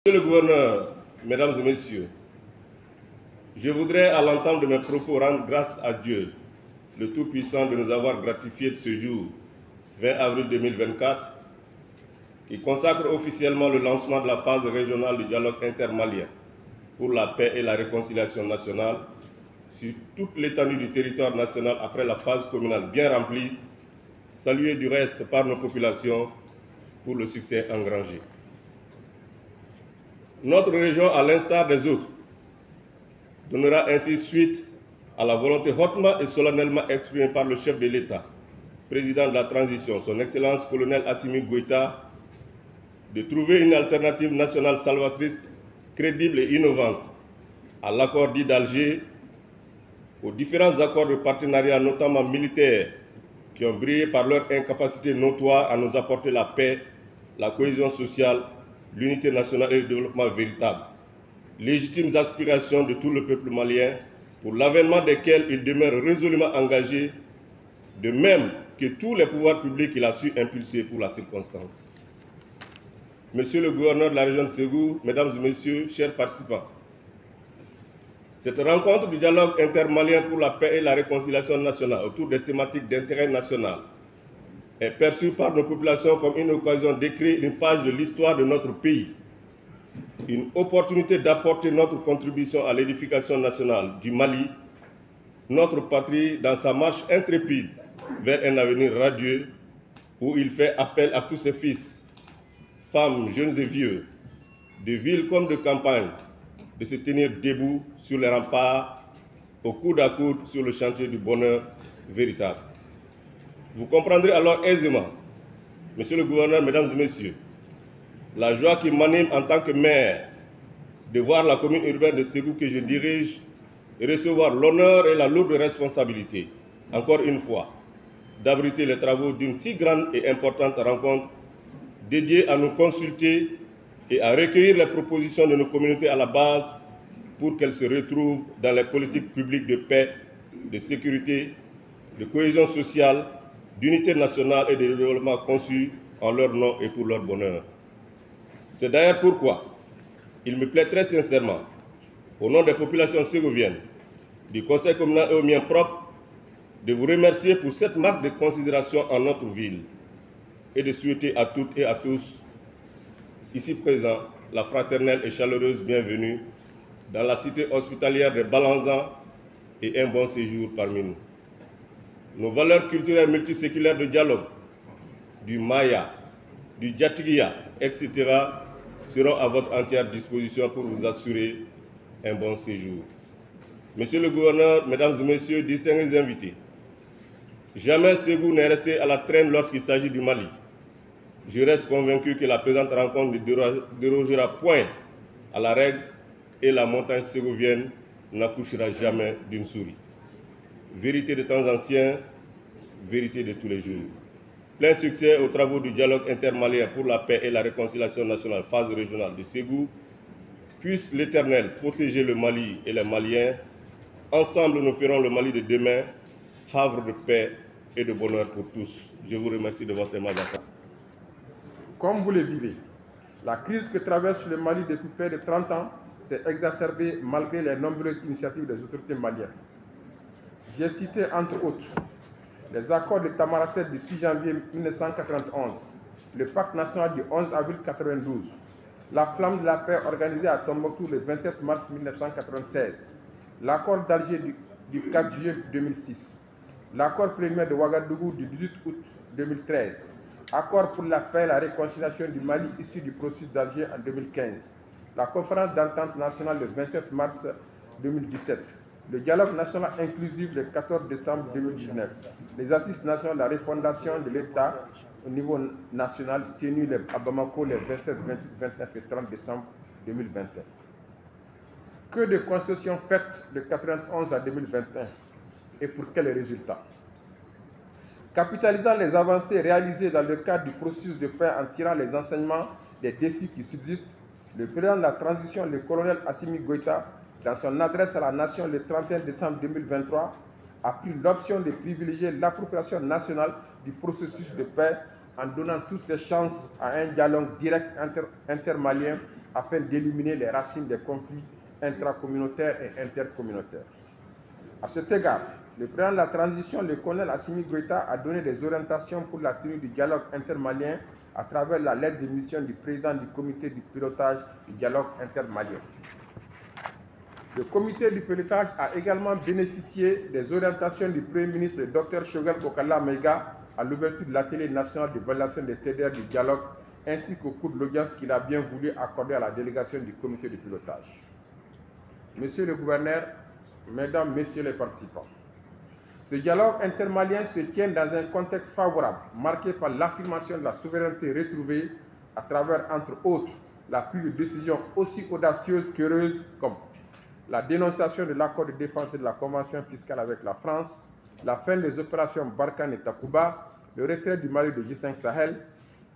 Monsieur le gouverneur, mesdames et messieurs, je voudrais à l'entame de mes propos rendre grâce à Dieu, le Tout-Puissant, de nous avoir gratifié de ce jour, 20 avril 2024, qui consacre officiellement le lancement de la phase régionale du dialogue intermalien pour la paix et la réconciliation nationale sur toute l'étendue du territoire national après la phase communale bien remplie, saluée du reste par nos populations pour le succès engrangé. Notre région, à l'instar des autres, donnera ainsi suite à la volonté hautement et solennellement exprimée par le chef de l'État, président de la transition, son Excellence colonel Assimi Goïta, de trouver une alternative nationale salvatrice, crédible et innovante à l'accord dit d'Alger, aux différents accords de partenariat, notamment militaires, qui ont brillé par leur incapacité notoire à nous apporter la paix, la cohésion sociale, l'unité nationale et le développement véritable, légitimes aspirations de tout le peuple malien, pour l'avènement desquelles il demeure résolument engagé, de même que tous les pouvoirs publics qu'il a su impulser pour la circonstance. Monsieur le gouverneur de la région de Ségou, mesdames et messieurs, chers participants, cette rencontre du dialogue intermalien pour la paix et la réconciliation nationale autour des thématiques d'intérêt national est perçue par nos populations comme une occasion d'écrire une page de l'histoire de notre pays, une opportunité d'apporter notre contribution à l'édification nationale du Mali, notre patrie dans sa marche intrépide vers un avenir radieux où il fait appel à tous ses fils, femmes, jeunes et vieux, de ville comme de campagne, de se tenir debout sur les remparts, au coude à coude sur le chantier du bonheur véritable. Vous comprendrez alors aisément, monsieur le gouverneur, mesdames et messieurs, la joie qui m'anime en tant que maire de voir la commune urbaine de Ségou que je dirige recevoir l'honneur et la lourde responsabilité, encore une fois, d'abriter les travaux d'une si grande et importante rencontre dédiée à nous consulter et à recueillir les propositions de nos communautés à la base pour qu'elles se retrouvent dans les politiques publiques de paix, de sécurité, de cohésion sociale, d'unité nationale et de développement conçus en leur nom et pour leur bonheur. C'est d'ailleurs pourquoi il me plaît très sincèrement, au nom des populations ségoviennes, du conseil communal et au mien propre, de vous remercier pour cette marque de considération en notre ville et de souhaiter à toutes et à tous, ici présents, la fraternelle et chaleureuse bienvenue dans la cité hospitalière de Balanzan et un bon séjour parmi nous. Nos valeurs culturelles multiséculaires de dialogue, du Maya, du Djatigia, etc., seront à votre entière disposition pour vous assurer un bon séjour. Monsieur le gouverneur, mesdames et messieurs, distingués invités, jamais Ségou n'est resté à la traîne lorsqu'il s'agit du Mali. Je reste convaincu que la présente rencontre ne dérogera point à la règle et la montagne ségovienne n'accouchera jamais d'une souris. Vérité de temps anciens, vérité de tous les jours. Plein succès aux travaux du dialogue intermalien pour la paix et la réconciliation nationale, phase régionale de Ségou. Puisse l'Éternel protéger le Mali et les Maliens. Ensemble, nous ferons le Mali de demain, havre de paix et de bonheur pour tous. Je vous remercie de votre aimable attention. Comme vous le vivez, la crise que traverse le Mali depuis près de 30 ans s'est exacerbée malgré les nombreuses initiatives des autorités maliennes. J'ai cité entre autres les accords de Tamaracet du 6 janvier 1991, le pacte national du 11 avril 1992, la flamme de la paix organisée à Tombouctou le 27 mars 1996, l'accord d'Alger du 4 juillet 2006, l'accord préliminaire de Ouagadougou du 18 août 2013, accord pour la paix et la réconciliation du Mali issu du processus d'Alger en 2015, la conférence d'entente nationale le 27 mars 2017, le dialogue national inclusif le 14 décembre 2019, les assises nationales de la refondation de l'État au niveau national tenues à Bamako les 27, 28, 29 et 30 décembre 2021. Que de concessions faites de 1991 à 2021 et pour quels résultats? Capitalisant les avancées réalisées dans le cadre du processus de paix en tirant les enseignements des défis qui subsistent, le président de la transition, le colonel Assimi Goïta, dans son adresse à la nation le 31 décembre 2023, a pris l'option de privilégier l'appropriation nationale du processus de paix en donnant toutes ses chances à un dialogue direct intermalien afin d'éliminer les racines des conflits intracommunautaires et intercommunautaires. À cet égard, le président de la transition, le colonel Assimi Goïta, a donné des orientations pour la tenue du dialogue intermalien à travers la lettre de mission du président du comité du pilotage du dialogue intermalien. Le comité du pilotage a également bénéficié des orientations du Premier ministre, le Dr Choguel Kokalla Maïga, à l'ouverture de l'atelier national de validation des TDR du dialogue, ainsi qu'au cours de l'audience qu'il a bien voulu accorder à la délégation du comité de pilotage. Monsieur le gouverneur, mesdames, messieurs les participants, ce dialogue intermalien se tient dans un contexte favorable, marqué par l'affirmation de la souveraineté retrouvée à travers, entre autres, la prise de décisions aussi audacieuses qu'heureuses comme la dénonciation de l'accord de défense et de la convention fiscale avec la France, la fin des opérations Barkhane et Takuba, le retrait du Mali de G5 Sahel,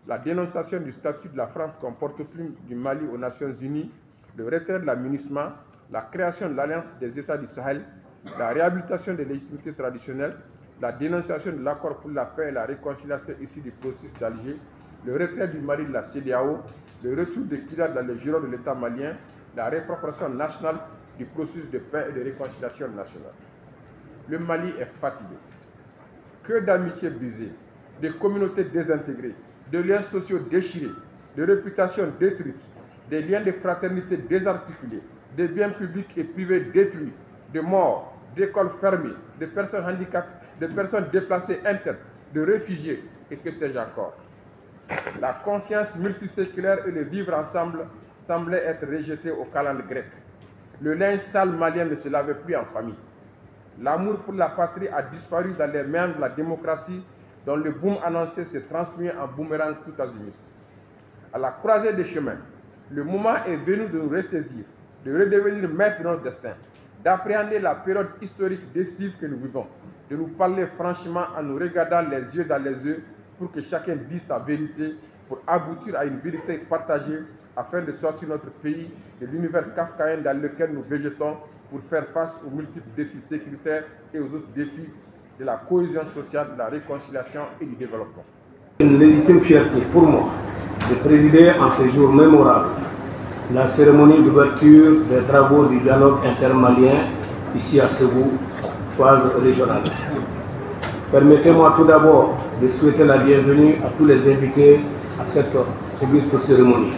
la dénonciation du statut de la France comme porte-plume du Mali aux Nations Unies, le retrait de la MINUSMA, la création de l'Alliance des États du Sahel, la réhabilitation des légitimités traditionnelles, la dénonciation de l'accord pour la paix et la réconciliation issu du processus d'Alger, le retrait du Mali de la CEDEAO, le retour de Kidal dans les giron de l'État malien, la réappropriation nationale du processus de paix et de réconciliation nationale. Le Mali est fatigué. Que d'amitié brisée, de communautés désintégrées, de liens sociaux déchirés, de réputations détruites, des liens de fraternité désarticulés, des biens publics et privés détruits, de morts, d'écoles fermées, de personnes handicapées, de personnes déplacées internes, de réfugiés et que sais-je encore. La confiance multiséculaire et le vivre ensemble semblaient être rejetés au calendrier grec. Le linge sale malien ne se lavait plus en famille. L'amour pour la patrie a disparu dans les mains de la démocratie dont le boom annoncé s'est transmis en boomerang tout azimut. À la croisée des chemins, le moment est venu de nous ressaisir, de redevenir maître de notre destin, d'appréhender la période historique décisive que nous vivons, de nous parler franchement en nous regardant les yeux dans les yeux pour que chacun dise sa vérité, pour aboutir à une vérité partagée afin de sortir notre pays de l'univers kafkaïen dans lequel nous végétons pour faire face aux multiples défis sécuritaires et aux autres défis de la cohésion sociale, de la réconciliation et du développement. Une légitime fierté pour moi de présider en ce jour mémorable la cérémonie d'ouverture des travaux du dialogue intermalien ici à Ségou, phase régionale. Permettez-moi tout d'abord de souhaiter la bienvenue à tous les invités à cette auguste cérémonie.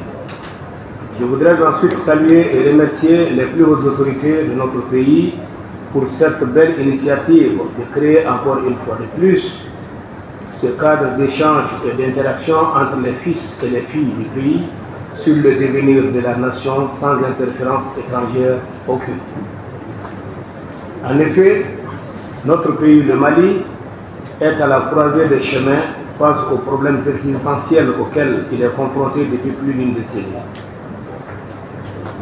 Je voudrais ensuite saluer et remercier les plus hautes autorités de notre pays pour cette belle initiative de créer encore une fois de plus ce cadre d'échange et d'interaction entre les fils et les filles du pays sur le devenir de la nation sans interférence étrangère aucune. En effet, notre pays, le Mali, est à la croisée des chemins face aux problèmes existentiels auxquels il est confronté depuis plus d'une décennie.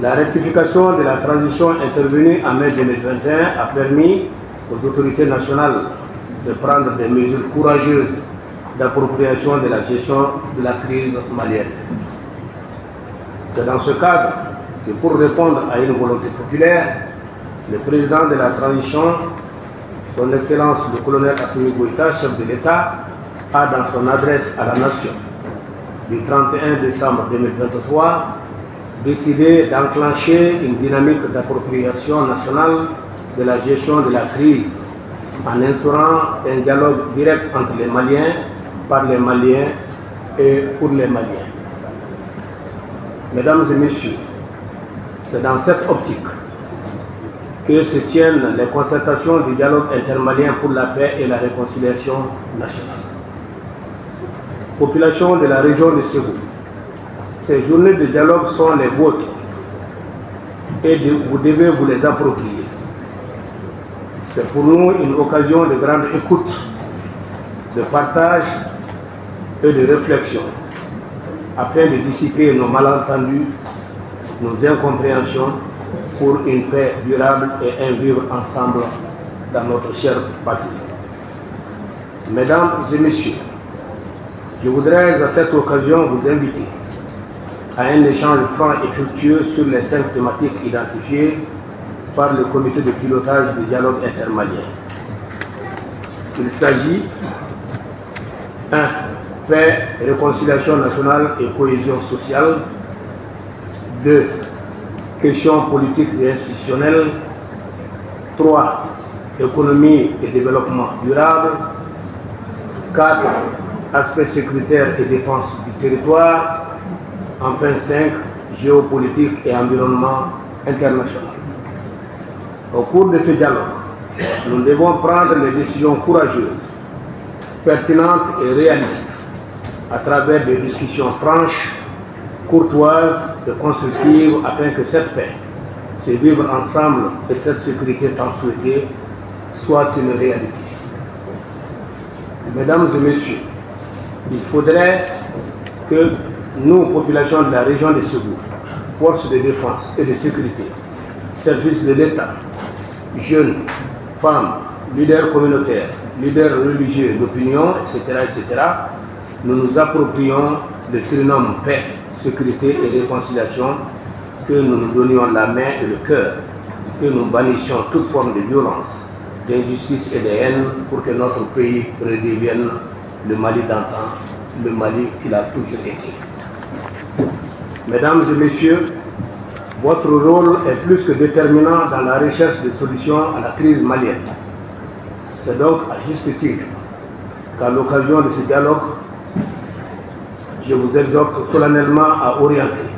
La rectification de la transition intervenue en mai 2021 a permis aux autorités nationales de prendre des mesures courageuses d'appropriation de la gestion de la crise malienne. C'est dans ce cadre que pour répondre à une volonté populaire, le président de la transition, son Excellence le colonel Assimi Goïta, chef de l'État, a dans son adresse à la nation du 31 décembre 2023 décidé d'enclencher une dynamique d'appropriation nationale de la gestion de la crise en instaurant un dialogue direct entre les Maliens, par les Maliens et pour les Maliens. Mesdames et messieurs, c'est dans cette optique que se tiennent les concertations du dialogue intermalien pour la paix et la réconciliation nationale. Population de la région de Ségou, ces journées de dialogue sont les vôtres et vous devez vous les approprier. C'est pour nous une occasion de grande écoute, de partage et de réflexion, afin de dissiper nos malentendus, nos incompréhensions pour une paix durable et un vivre ensemble dans notre chère patrie. Mesdames et messieurs, je voudrais à cette occasion vous inviter à un échange franc et fructueux sur les 5 thématiques identifiées par le comité de pilotage du dialogue intermalien. Il s'agit 1. Paix, réconciliation nationale et cohésion sociale. 2. Questions politiques et institutionnelles. 3. Économie et développement durable. 4. Aspects sécuritaires et défense du territoire. Enfin 5. Géopolitique et environnement international. Au cours de ce dialogue, nous devons prendre les décisions courageuses, pertinentes et réalistes, à travers des discussions franches, courtoises et constructives, afin que cette paix, ce vivre ensemble et cette sécurité tant souhaitée, soit une réalité. Mesdames et messieurs, il faudrait que nous, population de la région de Ségou, forces de défense et de sécurité, services de l'État, jeunes, femmes, leaders communautaires, leaders religieux d'opinion, etc., nous nous approprions le trinôme paix, sécurité et réconciliation, que nous nous donnions la main et le cœur, que nous banissions toute forme de violence, d'injustice et de haine pour que notre pays redevienne le Mali d'antan, le Mali qu'il a toujours été. Mesdames et messieurs, votre rôle est plus que déterminant dans la recherche de solutions à la crise malienne. C'est donc à juste titre qu'à l'occasion de ce dialogue, je vous exhorte solennellement à orienter,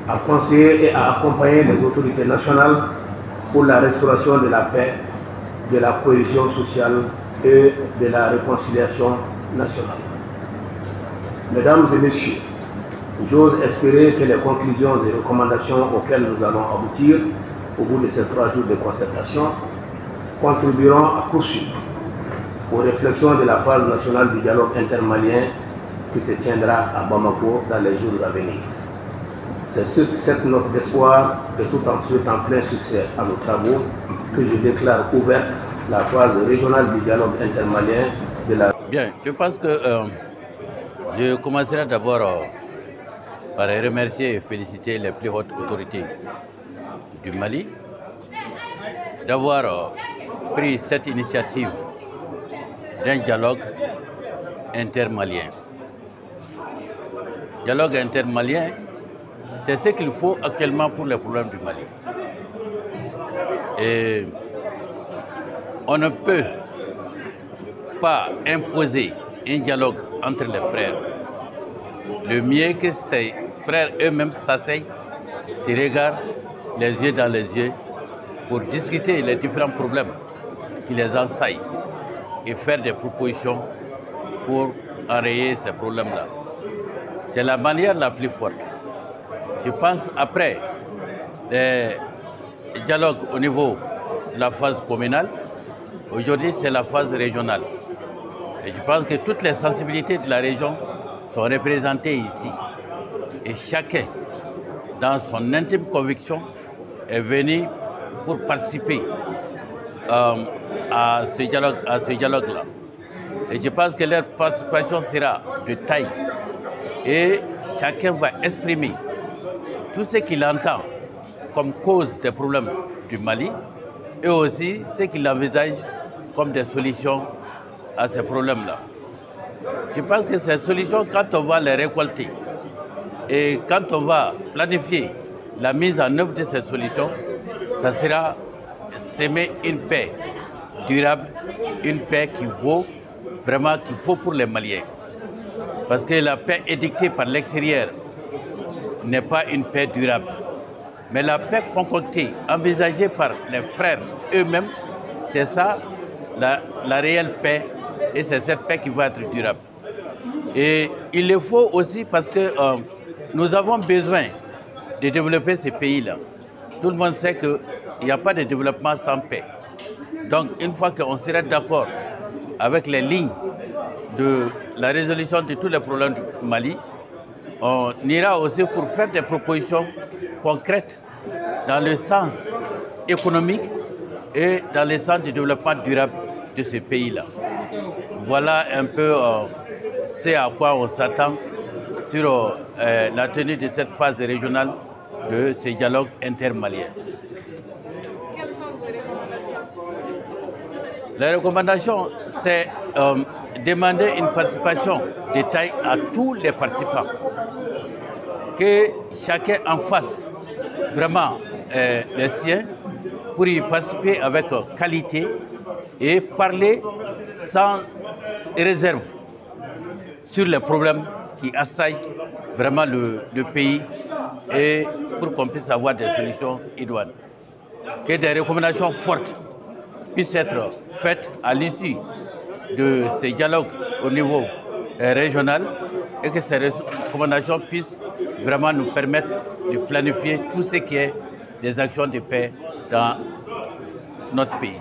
à conseiller et à accompagner les autorités nationales pour la restauration de la paix, de la cohésion sociale et de la réconciliation nationale. Mesdames et messieurs, j'ose espérer que les conclusions et recommandations auxquelles nous allons aboutir au bout de ces 3 jours de concertation contribueront à poursuivre aux réflexions de la phase nationale du dialogue intermalien qui se tiendra à Bamako dans les jours à venir. C'est sur cette note d'espoir et tout en souhaitant plein succès à nos travaux que je déclare ouverte la phase régionale du dialogue intermalien de la... Bien, je pense que je commencerai d'abord par remercier et féliciter les plus hautes autorités du Mali d'avoir pris cette initiative d'un dialogue intermalien. Dialogue intermalien, c'est ce qu'il faut actuellement pour les problèmes du Mali. Et on ne peut pas imposer un dialogue entre les frères. Le mieux que ces frères eux-mêmes s'asseyent, se regardent les yeux dans les yeux pour discuter les différents problèmes qui les assaillent et faire des propositions pour enrayer ces problèmes-là. C'est la manière la plus forte. Je pense après les dialogues au niveau de la phase communale, aujourd'hui c'est la phase régionale. Et je pense que toutes les sensibilités de la région sont représentées ici. Et chacun, dans son intime conviction, est venu pour participer à ce dialogue-là. Et je pense que leur participation sera de taille. Et chacun va exprimer tout ce qu'il entend comme cause des problèmes du Mali et aussi ce qu'il envisage comme des solutions à ces problèmes-là. Je pense que ces solutions, quand on va les récolter et quand on va planifier la mise en œuvre de ces solutions, ça sera s'aimer une paix durable, une paix qui vaut vraiment, qu'il faut pour les Maliens. Parce que la paix édictée par l'extérieur n'est pas une paix durable. Mais la paix concoctée, envisagée par les frères eux-mêmes, c'est ça la réelle paix, et c'est cette paix qui va être durable. Et il le faut aussi parce que nous avons besoin de développer ces pays-là. Tout le monde sait qu'il n'y a pas de développement sans paix. Donc une fois qu'on sera d'accord avec les lignes de la résolution de tous les problèmes du Mali, on ira aussi pour faire des propositions concrètes dans le sens économique et dans le sens du développement durable de ce pays-là. Voilà un peu ce à quoi on s'attend sur la tenue de cette phase régionale de ce dialogue intermalien. Quelles sont vos recommandations? Les recommandations, c'est demander une participation de taille à tous les participants. Que chacun en fasse vraiment les siens pour y participer avec qualité et parler sans réserve sur les problèmes qui assaillent vraiment le pays et pour qu'on puisse avoir des solutions idoines. Que des recommandations fortes puissent être faites à l'issue de ces dialogues au niveau régional et que ces recommandations puissent vraiment nous permettre de planifier tout ce qui est des actions de paix dans notre pays.